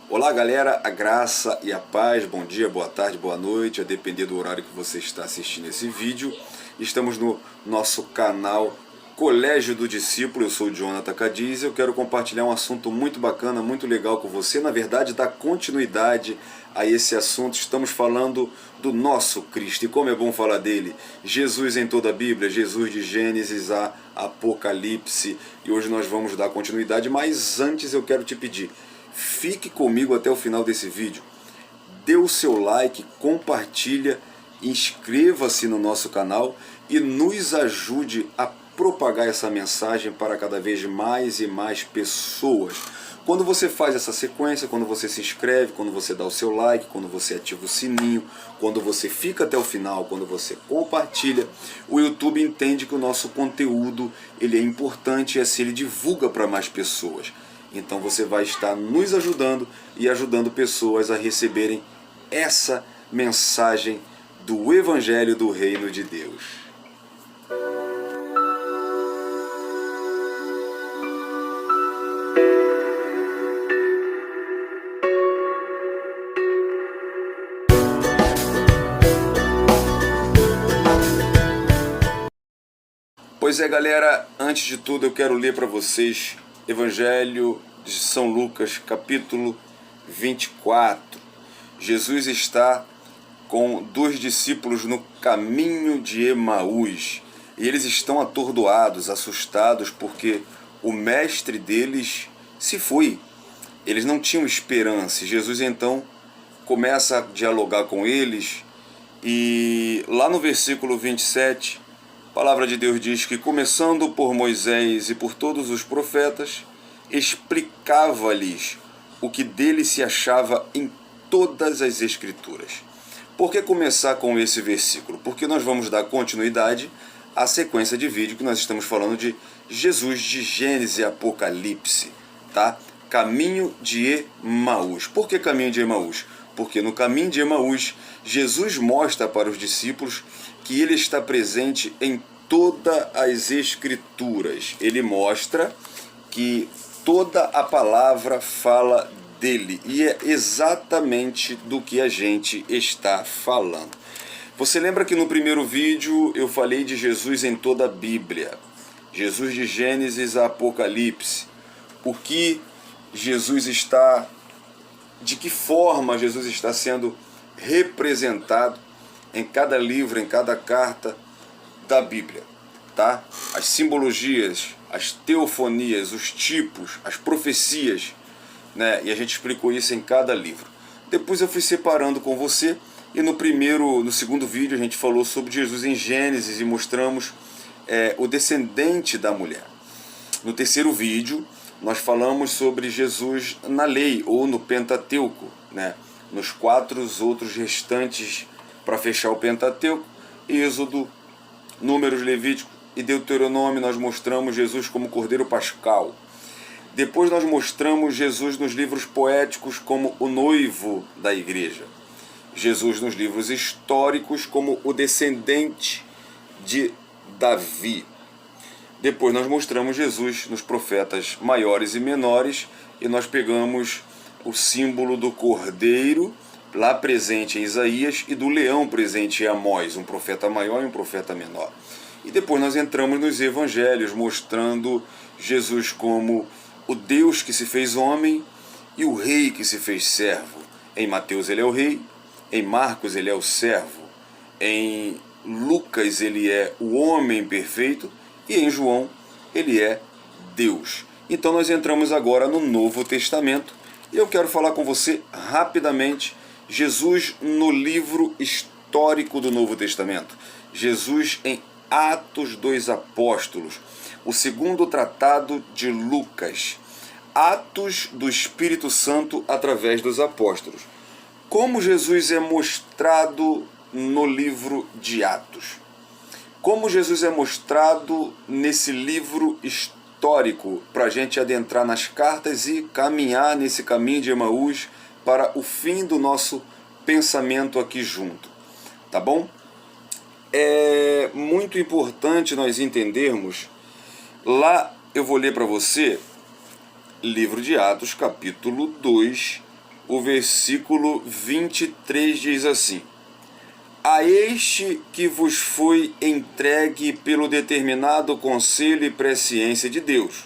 Olá galera, a graça e a paz, bom dia, boa tarde, boa noite, a depender do horário que você está assistindo esse vídeo. Estamos no nosso canal Colégio do Discípulo, eu sou o Jonathan Cadiz e eu quero compartilhar um assunto muito bacana, muito legal com você, na verdade dar continuidade a esse assunto. Estamos falando do nosso Cristo, e como é bom falar dele, Jesus em toda a Bíblia, Jesus de Gênesis a Apocalipse, e hoje nós vamos dar continuidade, mas antes eu quero te pedir, fique comigo até o final desse vídeo, dê o seu like, compartilha, inscreva-se no nosso canal e nos ajude a propagar essa mensagem para cada vez mais e mais pessoas. Quando você faz essa sequência, quando você se inscreve, quando você dá o seu like, quando você ativa o sininho, quando você fica até o final, quando você compartilha, o YouTube entende que o nosso conteúdo ele é importante e assim ele divulga para mais pessoas. Então você vai estar nos ajudando e ajudando pessoas a receberem essa mensagem do Evangelho do Reino de Deus. Pois é, galera, antes de tudo eu quero ler para vocês Evangelho de São Lucas, capítulo 24. Jesus está com dois discípulos no caminho de Emaús e eles estão atordoados, assustados, porque o mestre deles se foi. Eles não tinham esperança. Jesus então começa a dialogar com eles e lá no versículo 27, a palavra de Deus diz que, começando por Moisés e por todos os profetas, explicava-lhes o que dele se achava em todas as Escrituras. Por que começar com esse versículo? Porque nós vamos dar continuidade à sequência de vídeo que nós estamos falando de Jesus de Gênesis e Apocalipse, tá? Caminho de Emaús. Por que caminho de Emaús? Porque no caminho de Emaús, Jesus mostra para os discípulos que ele está presente em todas as Escrituras. Ele mostra que toda a palavra fala dele, e é exatamente do que a gente está falando. Você lembra que no primeiro vídeo eu falei de Jesus em toda a Bíblia, Jesus de Gênesis a Apocalipse, o que Jesus está, de que forma Jesus está sendo representado em cada livro, em cada carta da Bíblia, tá? As simbologias, as teofanias, os tipos, as profecias, né? E a gente explicou isso em cada livro. Depois eu fui separando com você e no segundo vídeo a gente falou sobre Jesus em Gênesis e mostramos o descendente da mulher. No terceiro vídeo nós falamos sobre Jesus na lei ou no Pentateuco, né? Nos 4 outros restantes para fechar o Pentateuco, Êxodo, Números, Levítico e Deuteronômio, nós mostramos Jesus como Cordeiro Pascal. Depois nós mostramos Jesus nos livros poéticos como o noivo da igreja. Jesus nos livros históricos como o descendente de Davi. Depois nós mostramos Jesus nos profetas maiores e menores e nós pegamos o símbolo do cordeiro lá presente em Isaías e do leão presente em Amós, um profeta maior e um profeta menor. E depois nós entramos nos evangelhos mostrando Jesus como o Deus que se fez homem e o rei que se fez servo. Em Mateus ele é o rei, em Marcos ele é o servo, em Lucas ele é o homem perfeito e em João ele é Deus. Então nós entramos agora no Novo Testamento e eu quero falar com você rapidamente Jesus no livro histórico do Novo Testamento. Jesus em Atos dos Apóstolos, o segundo tratado de Lucas. Atos do Espírito Santo através dos apóstolos. Como Jesus é mostrado no livro de Atos? Como Jesus é mostrado nesse livro histórico para a gente adentrar nas cartas e caminhar nesse caminho de Emaús para o fim do nosso pensamento aqui junto, tá bom? É muito importante nós entendermos, lá eu vou ler para você, livro de Atos, capítulo 2, o versículo 23 diz assim: a este que vos foi entregue pelo determinado conselho e presciência de Deus,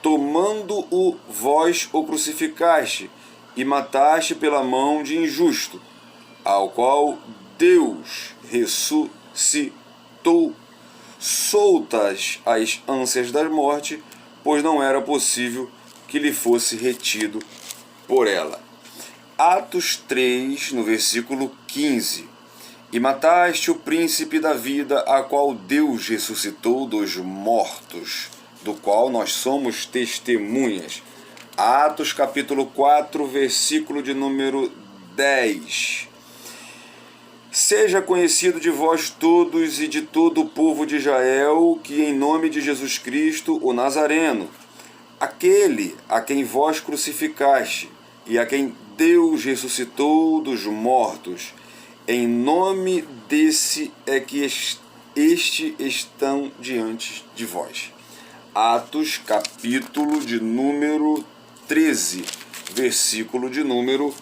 tomando-o vós o crucificaste e mataste pela mão de injusto, ao qual Deus ressuscitou, soltas as ânsias da morte, pois não era possível que lhe fosse retido por ela. Atos 3, no versículo 15. E mataste o príncipe da vida, a qual Deus ressuscitou dos mortos, do qual nós somos testemunhas. Atos capítulo 4, versículo de número 10. Seja conhecido de vós todos e de todo o povo de Israel, que em nome de Jesus Cristo, o Nazareno, aquele a quem vós crucificaste e a quem Deus ressuscitou dos mortos, em nome desse é que este estão diante de vós. Atos, capítulo de número 13, versículo de número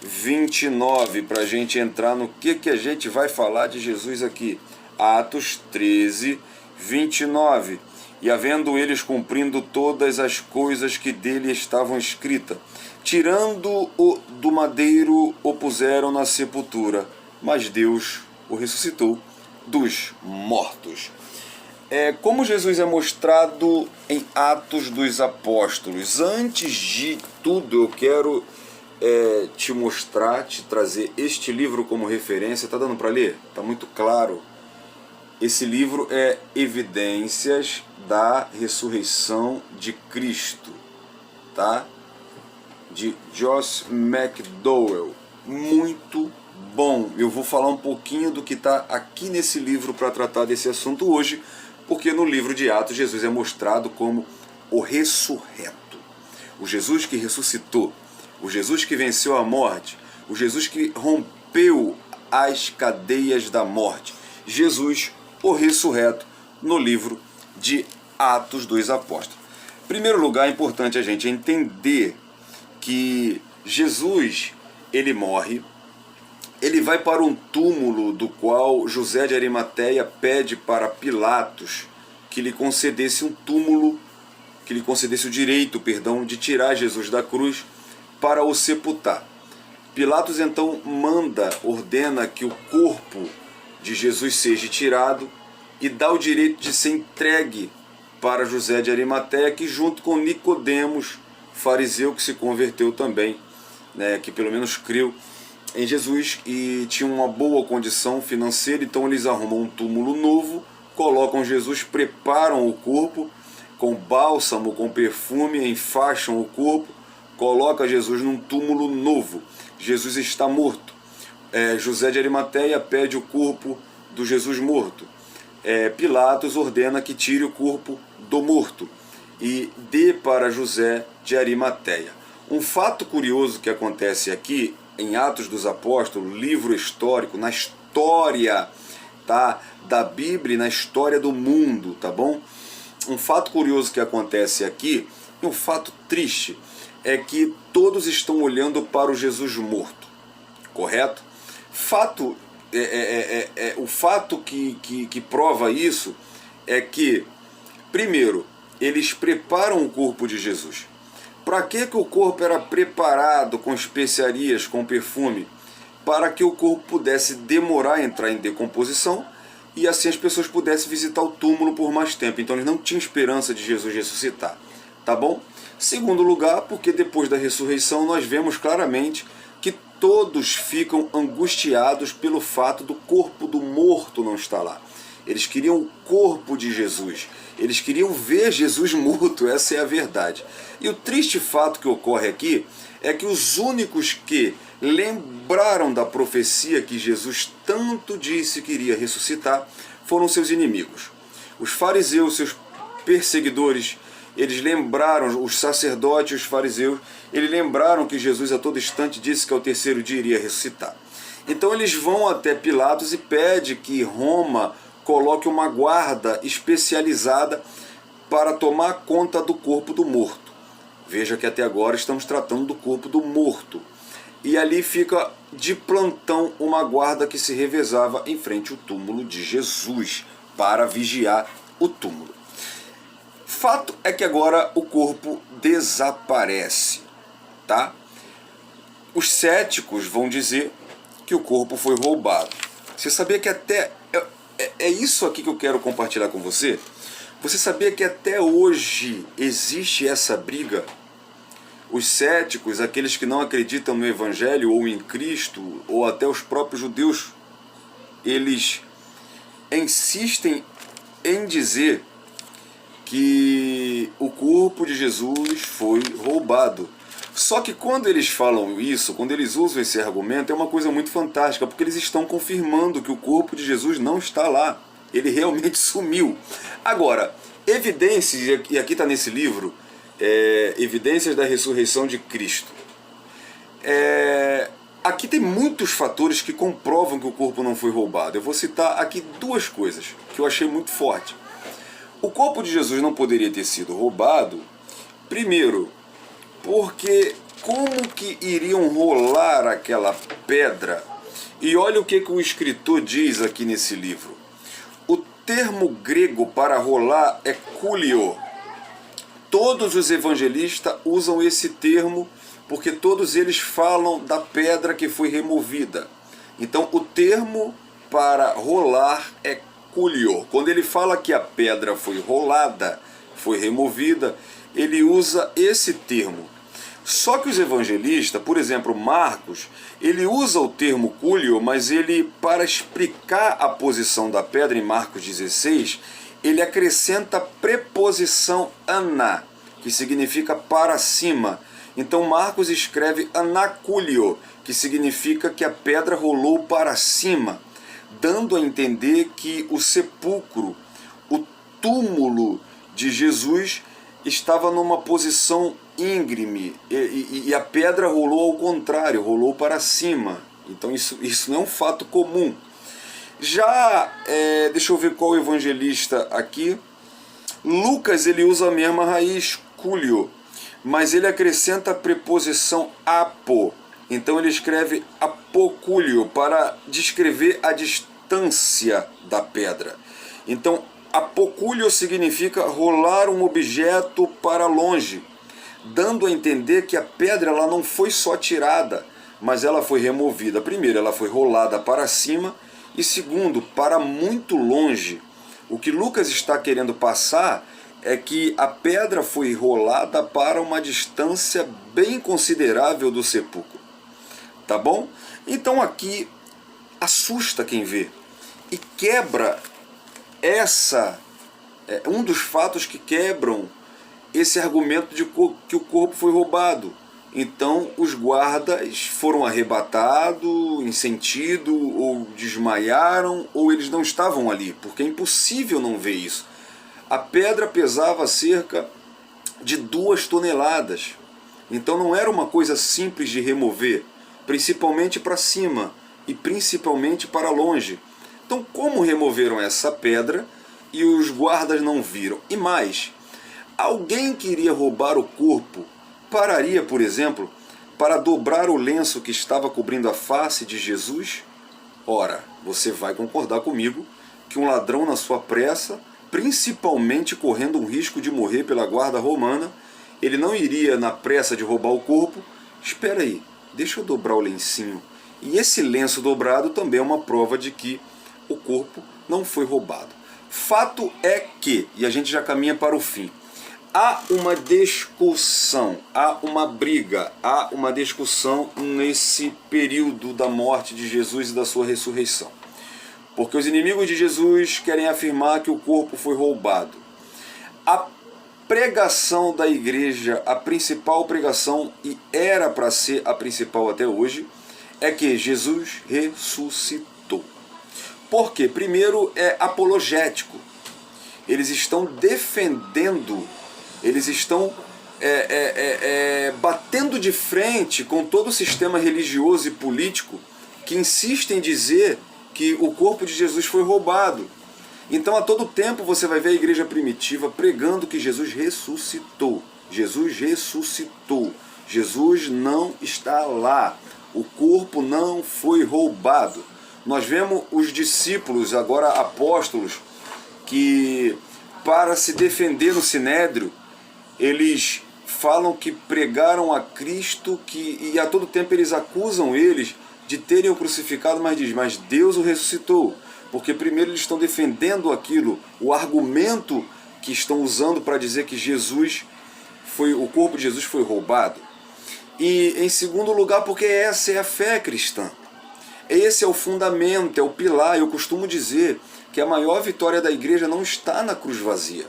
29, para a gente entrar no que a gente vai falar de Jesus aqui. Atos 13, 29. E havendo eles cumprindo todas as coisas que dele estavam escritas, tirando-o do madeiro, o puseram na sepultura, mas Deus o ressuscitou dos mortos. Como Jesus é mostrado em Atos dos Apóstolos. Antes de tudo, eu quero te mostrar, te trazer este livro como referência. Está dando para ler? Está muito claro. Esse livro é Evidências da Ressurreição de Cristo, tá? De Josh McDowell. Muito bom. Eu vou falar um pouquinho do que está aqui nesse livro para tratar desse assunto hoje, porque no livro de Atos Jesus é mostrado como o ressurreto, o Jesus que ressuscitou, o Jesus que venceu a morte, o Jesus que rompeu as cadeias da morte, Jesus, o ressurreto, no livro de Atos dos Apóstolos. Em primeiro lugar, é importante a gente entender que Jesus, ele morre, ele vai para um túmulo do qual José de Arimateia pede para Pilatos que lhe concedesse um túmulo, que lhe concedesse o direito, de tirar Jesus da cruz para o sepultar. Pilatos então ordena que o corpo de Jesus seja tirado e dá o direito de ser entregue para José de Arimateia, que junto com Nicodemos, fariseu que se converteu também, que pelo menos creu em Jesus e tinha uma boa condição financeira, então eles arrumam um túmulo novo, colocam Jesus, preparam o corpo com bálsamo, com perfume, enfaixam o corpo, colocam Jesus num túmulo novo. Jesus está morto. José de Arimateia pede o corpo do Jesus morto. Pilatos ordena que tire o corpo do morto e dê para José de Arimateia. Um fato curioso que acontece aqui em Atos dos Apóstolos, livro histórico, na história, tá, da Bíblia e na história do mundo, tá bom? Um fato curioso que acontece aqui, e um fato triste, é que todos estão olhando para o Jesus morto, correto? O fato que prova isso é que, primeiro, eles preparam o corpo de Jesus. Para que o corpo era preparado com especiarias, com perfume? Para que o corpo pudesse demorar a entrar em decomposição e assim as pessoas pudessem visitar o túmulo por mais tempo. Então eles não tinham esperança de Jesus ressuscitar. Tá bom? Segundo lugar, porque depois da ressurreição nós vemos claramente que todos ficam angustiados pelo fato do corpo do morto não estar lá. Eles queriam o corpo de Jesus. Eles queriam ver Jesus morto, essa é a verdade. E o triste fato que ocorre aqui é que os únicos que lembraram da profecia que Jesus tanto disse que iria ressuscitar foram seus inimigos. Os fariseus, seus perseguidores, eles lembraram, os sacerdotes e os fariseus, eles lembraram que Jesus a todo instante disse que ao terceiro dia iria ressuscitar. Então eles vão até Pilatos e pedem que Roma coloque uma guarda especializada para tomar conta do corpo do morto. Veja que até agora estamos tratando do corpo do morto. e ali fica de plantão uma guarda que se revezava em frente ao túmulo de Jesus para vigiar o túmulo. Fato é que agora o corpo desaparece, tá? Os céticos vão dizer que o corpo foi roubado. Você sabia que até... É isso aqui que eu quero compartilhar com você? Você sabia que até hoje existe essa briga? Os céticos, aqueles que não acreditam no Evangelho ou em Cristo, ou até os próprios judeus, eles insistem em dizer que o corpo de Jesus foi roubado. Só que quando eles falam isso, quando eles usam esse argumento, é uma coisa muito fantástica, porque eles estão confirmando que o corpo de Jesus não está lá. Ele realmente sumiu. Agora, evidências, e aqui está nesse livro, Evidências da Ressurreição de Cristo. Aqui tem muitos fatores que comprovam que o corpo não foi roubado. Eu vou citar aqui duas coisas que eu achei muito forte. O corpo de Jesus não poderia ter sido roubado, primeiro, porque como que iriam rolar aquela pedra? E olha o que o escritor diz aqui nesse livro. O termo grego para rolar é kulio. Todos os evangelistas usam esse termo porque todos eles falam da pedra que foi removida. Então o termo para rolar é kulio. Quando ele fala que a pedra foi rolada, foi removida, ele usa esse termo. Só que os evangelistas, por exemplo, Marcos, ele usa o termo kulio, mas ele, para explicar a posição da pedra em Marcos 16, ele acrescenta a preposição ana, que significa para cima. Então Marcos escreve anakulio, que significa que a pedra rolou para cima, dando a entender que o sepulcro, o túmulo de Jesus, estava numa posição íngreme e a pedra rolou ao contrário, rolou para cima. Então isso não é um fato comum. Já, deixa eu ver qual evangelista aqui. Lucas, ele usa a mesma raiz, kulio, mas ele acrescenta a preposição apo. Então ele escreve apoculio para descrever a distância da pedra. Então apoculio significa rolar um objeto para longe, dando a entender que a pedra ela não foi só tirada, mas ela foi removida. Primeiro, ela foi rolada para cima e segundo, para muito longe. O que Lucas está querendo passar é que a pedra foi rolada para uma distância bem considerável do sepulcro. Tá bom? Então aqui assusta quem vê e quebra um dos fatos que quebram esse argumento de que o corpo foi roubado. Então os guardas foram arrebatados, em sentido, ou desmaiaram, ou eles não estavam ali, porque é impossível não ver isso. A pedra pesava cerca de 2 toneladas, então não era uma coisa simples de remover, principalmente para cima e principalmente para longe. Então como removeram essa pedra e os guardas não viram? E mais, alguém que iria roubar o corpo pararia, por exemplo, para dobrar o lenço que estava cobrindo a face de Jesus? Ora, você vai concordar comigo que um ladrão na sua pressa, principalmente correndo um risco de morrer pela guarda romana, ele não iria na pressa de roubar o corpo. Espera aí, deixa eu dobrar o lencinho. E esse lenço dobrado também é uma prova de que o corpo não foi roubado. Fato é que, e a gente já caminha para o fim, há uma discussão, há uma briga, há uma discussão nesse período da morte de Jesus e da sua ressurreição. Porque os inimigos de Jesus querem afirmar que o corpo foi roubado. A pregação da igreja, a principal pregação, e era para ser a principal até hoje, é que Jesus ressuscitou. Por quê? Primeiro, é apologético. Eles estão defendendo, eles estão batendo de frente com todo o sistema religioso e político que insiste em dizer que o corpo de Jesus foi roubado. Então a todo tempo você vai ver a igreja primitiva pregando que Jesus ressuscitou. Jesus ressuscitou. Jesus não está lá. O corpo não foi roubado. Nós vemos os discípulos, agora apóstolos, que para se defender no Sinédrio, eles falam que pregaram a Cristo, e a todo tempo eles acusam eles de terem o crucificado, mas diz, mas Deus o ressuscitou. Porque primeiro eles estão defendendo aquilo, o argumento que estão usando para dizer que o corpo de Jesus foi roubado. E em segundo lugar, porque essa é a fé cristã. Esse é o fundamento, é o pilar. Eu costumo dizer que a maior vitória da igreja não está na cruz vazia.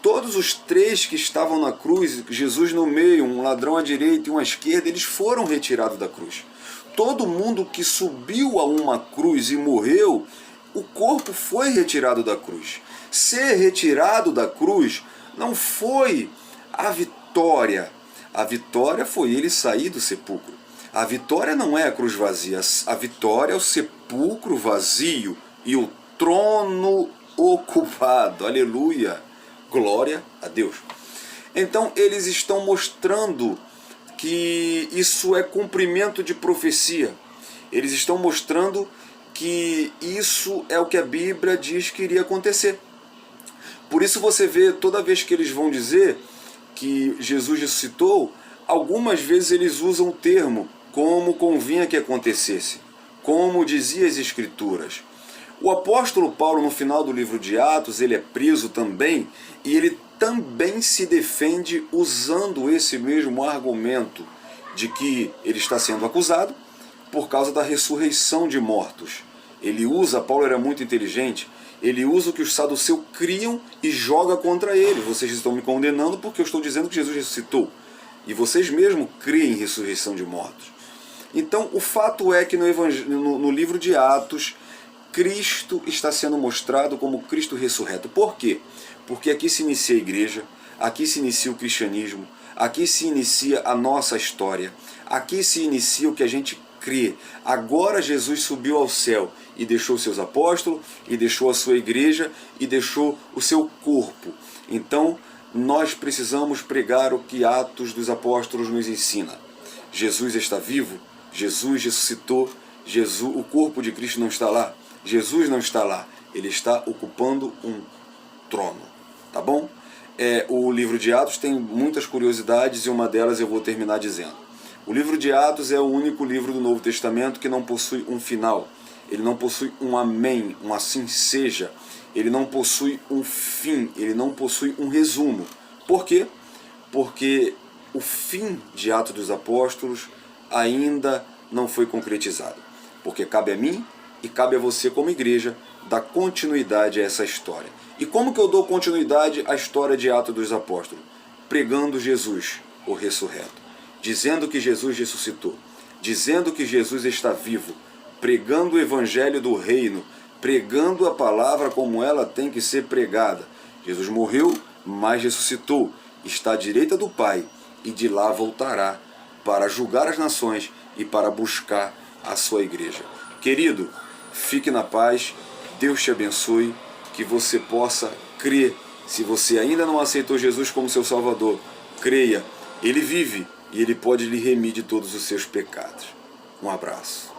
Todos os três que estavam na cruz, Jesus no meio, um ladrão à direita e um à esquerda, eles foram retirados da cruz. Todo mundo que subiu a uma cruz e morreu, o corpo foi retirado da cruz. Ser retirado da cruz não foi a vitória. A vitória foi ele sair do sepulcro. A vitória não é a cruz vazia. A vitória é o sepulcro vazio e o trono ocupado. Aleluia! Glória a Deus. Então eles estão mostrando que isso é cumprimento de profecia. Eles estão mostrando que isso é o que a Bíblia diz que iria acontecer. Por isso você vê, toda vez que eles vão dizer que Jesus ressuscitou, algumas vezes eles usam o termo como convinha que acontecesse, como dizia as Escrituras. O apóstolo Paulo, no final do livro de Atos, ele é preso também, e ele também se defende usando esse mesmo argumento de que ele está sendo acusado por causa da ressurreição de mortos. Paulo era muito inteligente, ele usa o que os saduceus criam e joga contra ele. Vocês estão me condenando porque eu estou dizendo que Jesus ressuscitou. E vocês mesmos creem em ressurreição de mortos. Então, o fato é que no livro de Atos, Cristo está sendo mostrado como Cristo ressurreto. Por quê? Porque aqui se inicia a igreja, aqui se inicia o cristianismo, aqui se inicia a nossa história, aqui se inicia o que a gente crê. Agora Jesus subiu ao céu e deixou seus apóstolos, e deixou a sua igreja, e deixou o seu corpo. Então, nós precisamos pregar o que Atos dos Apóstolos nos ensina. Jesus está vivo, Jesus ressuscitou, o corpo de Cristo não está lá, Jesus não está lá, ele está ocupando um trono, tá bom? O livro de Atos tem muitas curiosidades e uma delas eu vou terminar dizendo. O livro de Atos é o único livro do Novo Testamento que não possui um final, ele não possui um amém, um assim seja, ele não possui um fim, ele não possui um resumo. Por quê? Porque o fim de Atos dos Apóstolos ainda não foi concretizado. Porque cabe a mim e cabe a você como igreja dar continuidade a essa história. E como que eu dou continuidade à história de Atos dos Apóstolos? Pregando Jesus, o ressurreto. Dizendo que Jesus ressuscitou. Dizendo que Jesus está vivo. Pregando o evangelho do reino. Pregando a palavra como ela tem que ser pregada. Jesus morreu, mas ressuscitou. Está à direita do Pai e de lá voltará para julgar as nações e para buscar a sua igreja. Querido, fique na paz, Deus te abençoe, que você possa crer. Se você ainda não aceitou Jesus como seu Salvador, creia, Ele vive e Ele pode lhe remir de todos os seus pecados. Um abraço.